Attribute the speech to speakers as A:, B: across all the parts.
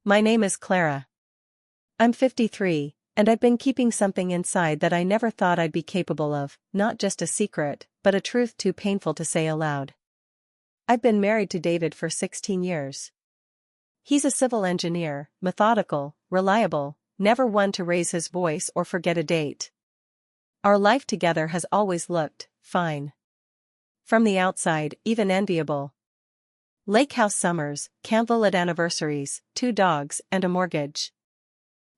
A: My name is Clara. I'm 53, and I've been keeping something inside that I never thought I'd be capable of, not just a secret, but a truth too painful to say aloud. I've been married to David for 16 years. He's a civil engineer, methodical, reliable, never one to raise his voice or forget a date. Our life together has always looked fine. From the outside, even enviable. Lake house summers, candlelit anniversaries, 2 dogs, and a mortgage.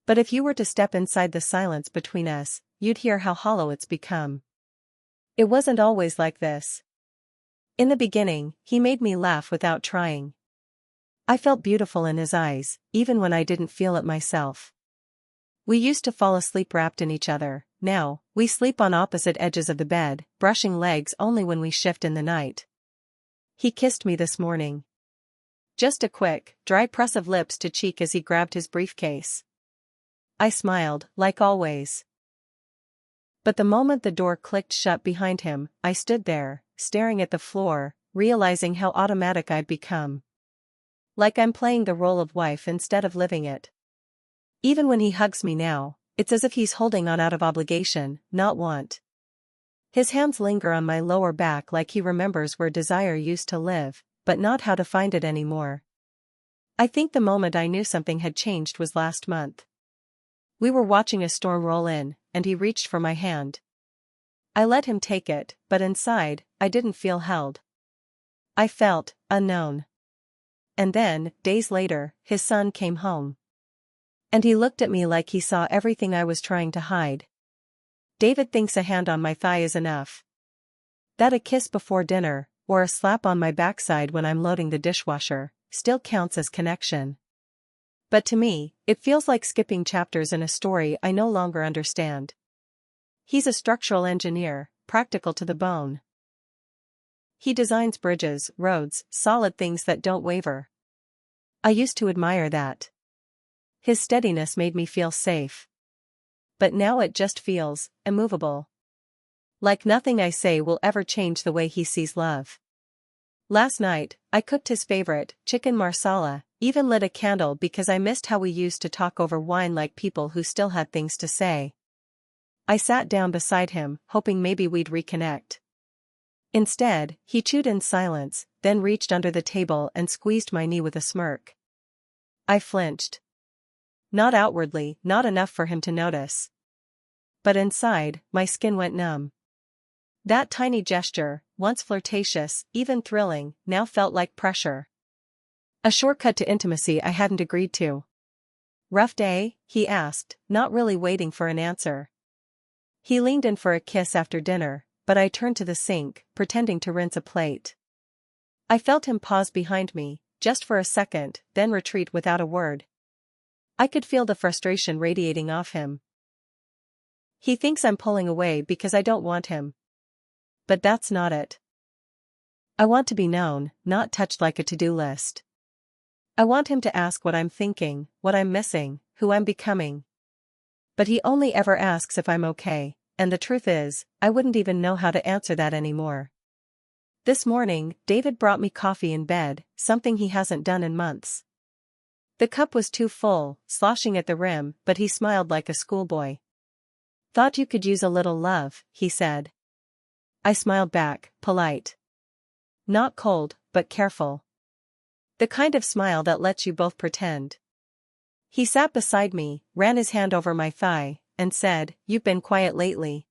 A: But if you were to step inside the silence between us, you'd hear how hollow it's become. It wasn't always like this. In the beginning, he made me laugh without trying. I felt beautiful in his eyes, even when I didn't feel it myself. We used to fall asleep wrapped in each other. Now, we sleep on opposite edges of the bed, brushing legs only when we shift in the night. He kissed me this morning. Just a quick, dry press of lips to cheek as he grabbed his briefcase. I smiled, like always. But the moment the door clicked shut behind him, I stood there, staring at the floor, realizing how automatic I'd become. Like I'm playing the role of wife instead of living it. Even when he hugs me now, it's as if he's holding on out of obligation, not want. His hands linger on my lower back like he remembers where desire used to live, but not how to find it anymore. I think the moment I knew something had changed was last month. We were watching a storm roll in, and he reached for my hand. I let him take it, but inside, I didn't feel held. I felt unknown. And then, days later, his son came home. And he looked at me like he saw everything I was trying to hide. David thinks a hand on my thigh is enough. That a kiss before dinner, or a slap on my backside when I'm loading the dishwasher, still counts as connection. But to me, it feels like skipping chapters in a story I no longer understand. He's a structural engineer, practical to the bone. He designs bridges, roads, solid things that don't waver. I used to admire that. His steadiness made me feel safe. But now it just feels immovable. Like nothing I say will ever change the way he sees love. Last night, I cooked his favorite, chicken marsala, even lit a candle because I missed how we used to talk over wine like people who still had things to say. I sat down beside him, hoping maybe we'd reconnect. Instead, he chewed in silence, then reached under the table and squeezed my knee with a smirk. I flinched. Not outwardly, not enough for him to notice. But inside, my skin went numb. That tiny gesture, once flirtatious, even thrilling, now felt like pressure. A shortcut to intimacy I hadn't agreed to. "Rough day?" he asked, not really waiting for an answer. He leaned in for a kiss after dinner, but I turned to the sink, pretending to rinse a plate. I felt him pause behind me, just for a second, then retreat without a word. I could feel the frustration radiating off him. He thinks I'm pulling away because I don't want him. But that's not it. I want to be known, not touched like a to-do list. I want him to ask what I'm thinking, what I'm missing, who I'm becoming. But he only ever asks if I'm okay, and the truth is, I wouldn't even know how to answer that anymore. This morning, David brought me coffee in bed, something he hasn't done in months. The cup was too full, sloshing at the rim, but he smiled like a schoolboy. "Thought you could use a little love," he said. I smiled back, polite. Not cold, but careful. The kind of smile that lets you both pretend. He sat beside me, ran his hand over my thigh, and said, "You've been quiet lately."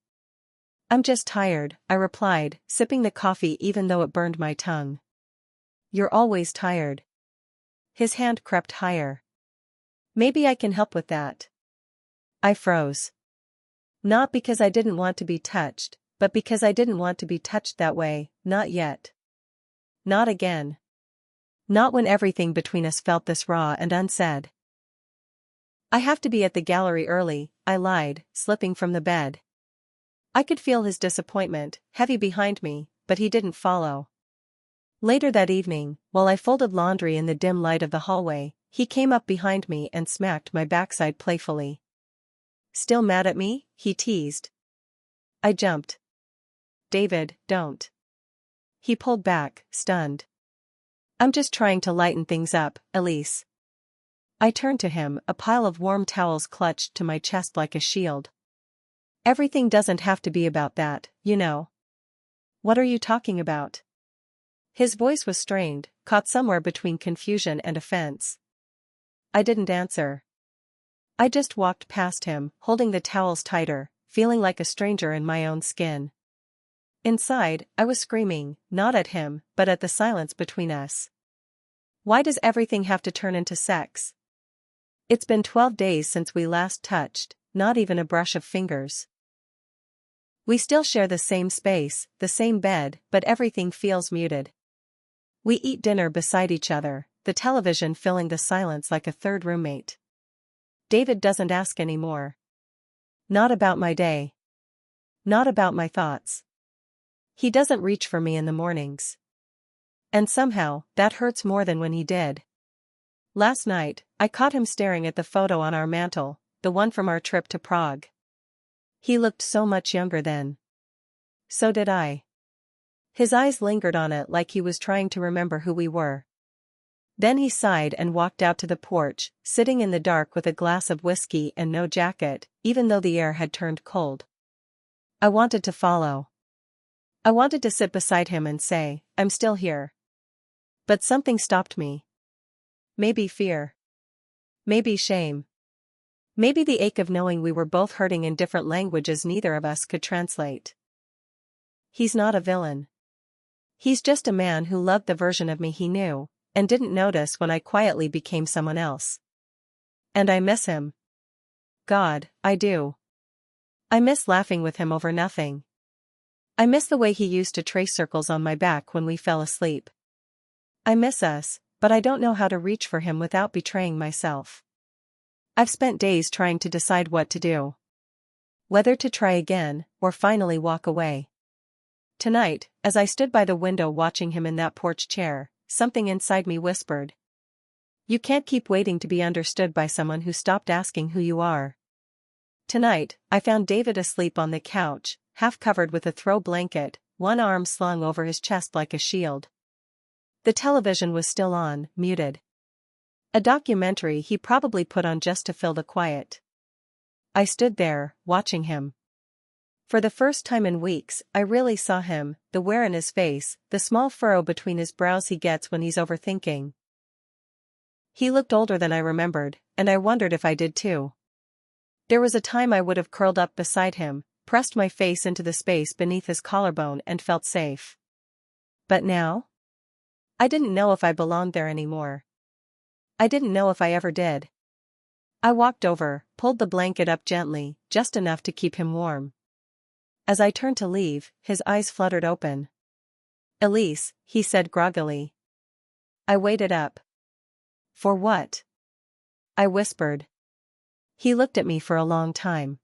A: "I'm just tired," I replied, sipping the coffee even though it burned my tongue. "You're always tired." His hand crept higher. "Maybe I can help with that." I froze. Not because I didn't want to be touched, but because I didn't want to be touched that way, not yet. Not again. Not when everything between us felt this raw and unsaid. "I have to be at the gallery early," I lied, slipping from the bed. I could feel his disappointment, heavy behind me, but he didn't follow. Later that evening, while I folded laundry in the dim light of the hallway, he came up behind me and smacked my backside playfully. "Still mad at me?" he teased. I jumped. "David, don't." He pulled back, stunned. "I'm just trying to lighten things up, Elise." I turned to him, a pile of warm towels clutched to my chest like a shield. Everything doesn't have to be about that, you know. What are you talking about? His voice was strained, caught somewhere between confusion and offense. I didn't answer. I just walked past him, holding the towels tighter, feeling like a stranger in my own skin. Inside, I was screaming, not at him, but at the silence between us. Why does everything have to turn into sex? It's been 12 days since we last touched, not even a brush of fingers. We still share the same space, the same bed, but everything feels muted. We eat dinner beside each other, the television filling the silence like a third roommate. David doesn't ask anymore. Not about my day. Not about my thoughts. He doesn't reach for me in the mornings. And somehow, that hurts more than when he did. Last night, I caught him staring at the photo on our mantel, the one from our trip to Prague. He looked so much younger then. So did I. His eyes lingered on it like he was trying to remember who we were. Then he sighed and walked out to the porch, sitting in the dark with a glass of whiskey and no jacket, even though the air had turned cold. I wanted to follow. I wanted to sit beside him and say, I'm still here. But something stopped me. Maybe fear. Maybe shame. Maybe the ache of knowing we were both hurting in different languages neither of us could translate. He's not a villain. He's just a man who loved the version of me he knew, and didn't notice when I quietly became someone else. And I miss him. God, I do. I miss laughing with him over nothing. I miss the way he used to trace circles on my back when we fell asleep. I miss us, but I don't know how to reach for him without betraying myself. I've spent days trying to decide what to do. Whether to try again, or finally walk away. Tonight, as I stood by the window watching him in that porch chair, something inside me whispered. You can't keep waiting to be understood by someone who stopped asking who you are. Tonight, I found David asleep on the couch, half covered with a throw blanket, one arm slung over his chest like a shield. The television was still on, muted. A documentary he probably put on just to fill the quiet. I stood there, watching him. For the first time in weeks, I really saw him, the wear in his face, the small furrow between his brows he gets when he's overthinking. He looked older than I remembered, and I wondered if I did too. There was a time I would have curled up beside him, pressed my face into the space beneath his collarbone and felt safe. But now? I didn't know if I belonged there anymore. I didn't know if I ever did. I walked over, pulled the blanket up gently, just enough to keep him warm. As I turned to leave, his eyes fluttered open. Elise, he said groggily. I waited up. For what? I whispered. He looked at me for a long time.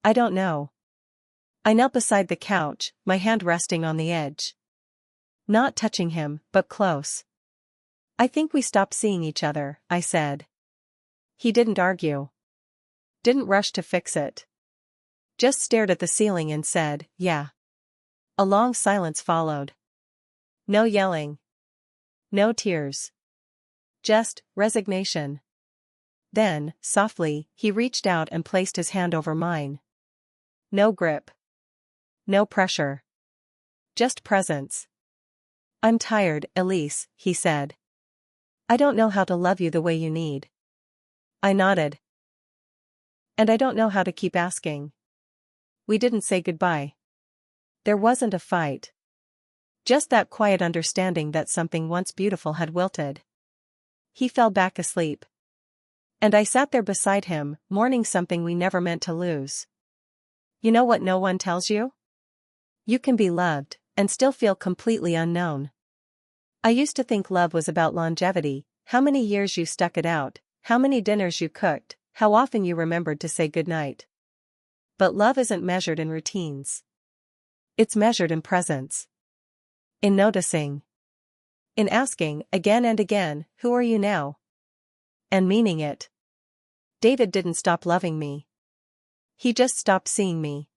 A: I don't know. I knelt beside the couch, my hand resting on the edge. Not touching him, but close. I think we stopped seeing each other, I said. He didn't argue. Didn't rush to fix it. Just stared at the ceiling and said, yeah. A long silence followed. No yelling. No tears. Just resignation. Then, softly, he reached out and placed his hand over mine. No grip. No pressure. Just presence. I'm tired, Elise, he said. I don't know how to love you the way you need. I nodded. And I don't know how to keep asking. We didn't say goodbye. There wasn't a fight. Just that quiet understanding that something once beautiful had wilted. He fell back asleep. And I sat there beside him, mourning something we never meant to lose. You know what no one tells you? You can be loved, and still feel completely unknown. I used to think love was about longevity, how many years you stuck it out, how many dinners you cooked, how often you remembered to say goodnight. But love isn't measured in routines. It's measured in presence. In noticing. In asking, again and again, who are you now? And meaning it. David didn't stop loving me. He just stopped seeing me.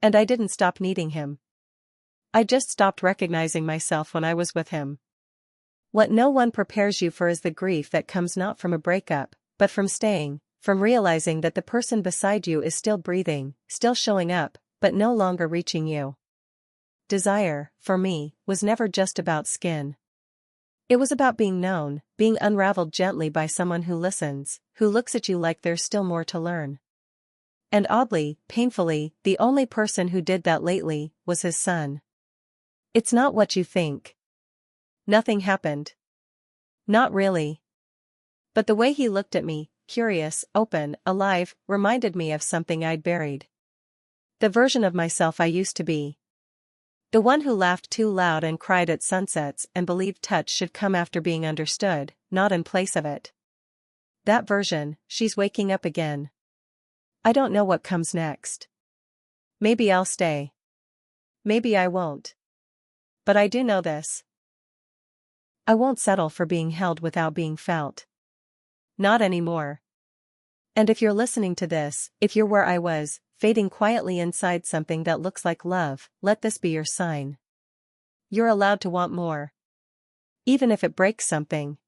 A: And I didn't stop needing him. I just stopped recognizing myself when I was with him. What no one prepares you for is the grief that comes not from a breakup, but from staying, from realizing that the person beside you is still breathing, still showing up, but no longer reaching you. Desire, for me, was never just about skin. It was about being known, being unraveled gently by someone who listens, who looks at you like there's still more to learn. And oddly, painfully, the only person who did that lately was his son. It's not what you think. Nothing happened. Not really. But the way he looked at me, curious, open, alive, reminded me of something I'd buried. The version of myself I used to be. The one who laughed too loud and cried at sunsets and believed touch should come after being understood, not in place of it. That version, she's waking up again. I don't know what comes next. Maybe I'll stay. Maybe I won't. But I do know this. I won't settle for being held without being felt. Not anymore. And if you're listening to this, if you're where I was, fading quietly inside something that looks like love, let this be your sign. You're allowed to want more. Even if it breaks something.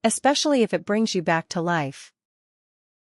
A: Especially if it brings you back to life.